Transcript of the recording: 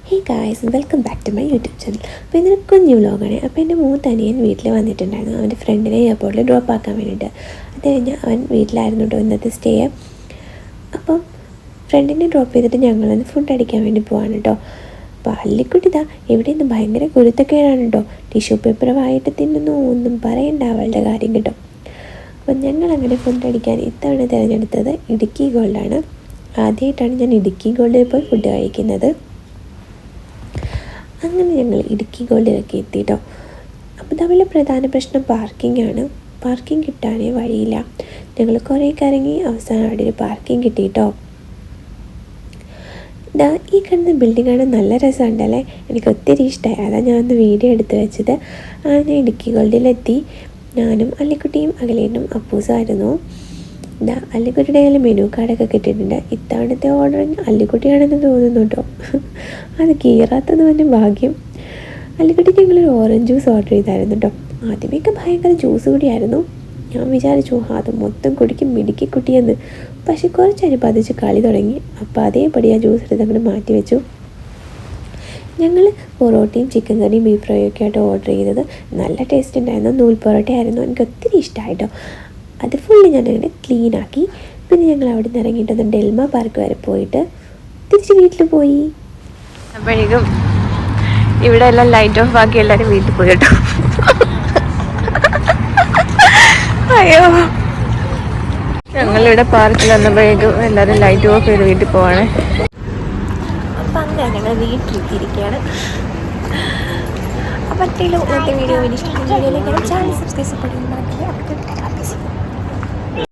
Hey guys, welcome back to my YouTube channel. അപ്പോൾ ഇന്നൊരു കുഞ്ഞു വ്ലോഗാണ്. അപ്പോൾ എൻ്റെ മൂത്തനിയൻ വീട്ടിൽ വന്നിട്ടുണ്ടായിരുന്നു അവൻ്റെ ഫ്രണ്ടിനെ എയർപോർട്ടിൽ ഡ്രോപ്പ് ആക്കാൻ വേണ്ടിയിട്ട്. അത് കഴിഞ്ഞ് അവൻ വീട്ടിലായിരുന്നു കേട്ടോ ഇന്നത്തെ സ്റ്റേ. അപ്പം ഫ്രണ്ടിനെ ഡ്രോപ്പ് ചെയ്തിട്ട് ഞങ്ങളൊന്ന് ഫുഡ് അടിക്കാൻ വേണ്ടി പോവാണ് കേട്ടോ. അപ്പോൾ അല്ലിക്കുട്ടി ഇതാ എവിടെ നിന്ന് ഭയങ്കര കുരുത്തക്കേടാണ് കേട്ടോ. ടിഷ്യൂ പേപ്പർ വായിട്ട് തിന്നുന്നു, ഒന്നും പറയണ്ട അവളുടെ കാര്യം കേട്ടോ. അപ്പം ഞങ്ങളങ്ങനെ ഫുഡ് അടിക്കാൻ ഇത്തവണ തിരഞ്ഞെടുത്തത് ഇടുക്കി ഗോൾഡാണ്. ആദ്യമായിട്ടാണ് ഞാൻ ഇടുക്കി ഗോൾഡിൽ പോയി ഫുഡ് കഴിക്കുന്നത്. അങ്ങനെ ഞങ്ങൾ ഇടുക്കി ഗോൾഡിലൊക്കെ എത്തിയിട്ടോ. അപ്പോൾ തമ്മിലെ പ്രധാന പ്രശ്നം പാർക്കിംഗ് ആണ്. പാർക്കിംഗ് കിട്ടാനേ വഴിയില്ല. ഞങ്ങൾ കുറേ കറങ്ങി അവസാനം അവിടെ ഒരു പാർക്കിംഗ് കിട്ടിയിട്ടോ. ഇതാ ഈ കാണുന്ന ബിൽഡിംഗ് ആണ്, നല്ല രസമുണ്ടല്ലേ. എനിക്ക് ഒത്തിരി ഇഷ്ടമായി. അതാണ് ഞാൻ ഒന്ന് വീഡിയോ എടുത്ത് വെച്ചത്. ഞാൻ ഇടുക്കി ഗോൾഡിലെത്തി. ഞാനും അല്ലിക്കുട്ടിയും അഖിലേനും അപ്പൂസായിരുന്നു. ഇതാ അല്ലിക്കുട്ടിയുടെ കയ്യിൽ മെനു കാർഡൊക്കെ കിട്ടിയിട്ടുണ്ട്. ഇത്തവണത്തെ ഓർഡർ അല്ലിക്കുട്ടിയാണെന്ന് തോന്നുന്നു കേട്ടോ. അത് കീറാത്തത് തന്നെ ഭാഗ്യം. അല്ലിക്കുട്ടി ഞങ്ങളൊരു ഓറഞ്ച് ജ്യൂസ് ഓർഡർ ചെയ്തായിരുന്നു കേട്ടോ. ആദ്യമേയൊക്കെ ഭയങ്കര ജ്യൂസ് കൂടിയായിരുന്നു. ഞാൻ വിചാരിച്ചു അത് മൊത്തം കുടിക്കും മിടുക്കി കുട്ടിയെന്ന്. പക്ഷെ കുറച്ചതിന് പതിച്ച് കളി തുടങ്ങി. അപ്പോൾ അതേപടി ആ ജ്യൂസ് എടുത്ത് അങ്ങോട്ട് മാറ്റി വെച്ചു. ഞങ്ങൾ പൊറോട്ടയും ചിക്കൻ കറിയും ബീഫ് ഫ്രൈയും ഒക്കെ ആയിട്ട് ഓർഡർ ചെയ്തത്. നല്ല ടേസ്റ്റ് ഉണ്ടായിരുന്നു. നൂൽ പൊറോട്ട ആയിരുന്നു. എനിക്ക് ഒത്തിരി ഇഷ്ടമായിട്ടോ. അത് ഫുള്ള് ഞാനങ്ങനെ ക്ലീനാക്കി. പിന്നെ ഞങ്ങൾ അവിടെ നിന്ന് ഇറങ്ങിയിട്ടൊന്ന് ഡെൽമ പാർക്ക് വരെ പോയിട്ട് തിരിച്ച് വീട്ടിൽ പോയി. അപ്പോഴേക്കും ഇവിടെ എല്ലാം ലൈറ്റ് ഓഫ് ആക്കി എല്ലാവരും വീട്ടിൽ പോയി കേട്ടോ. അയ്യോ, ഞങ്ങളിവിടെ പാർക്കിൽ വന്നപ്പോഴേക്കും എല്ലാവരും ലൈറ്റ് ഓഫ് ചെയ്ത് വീട്ടിൽ പോവാണേ. അപ്പം അങ്ങനെ ഞങ്ങൾ വീട്ടിലിരിക്കുകയാണ്. അപ്പോൾ വീഡിയോ ഇഷ്ടപ്പെട്ട വീഡിയോയിലേക്ക് ചാനൽ സബ്സ്ക്രൈബ് ചെയ്യുന്നത്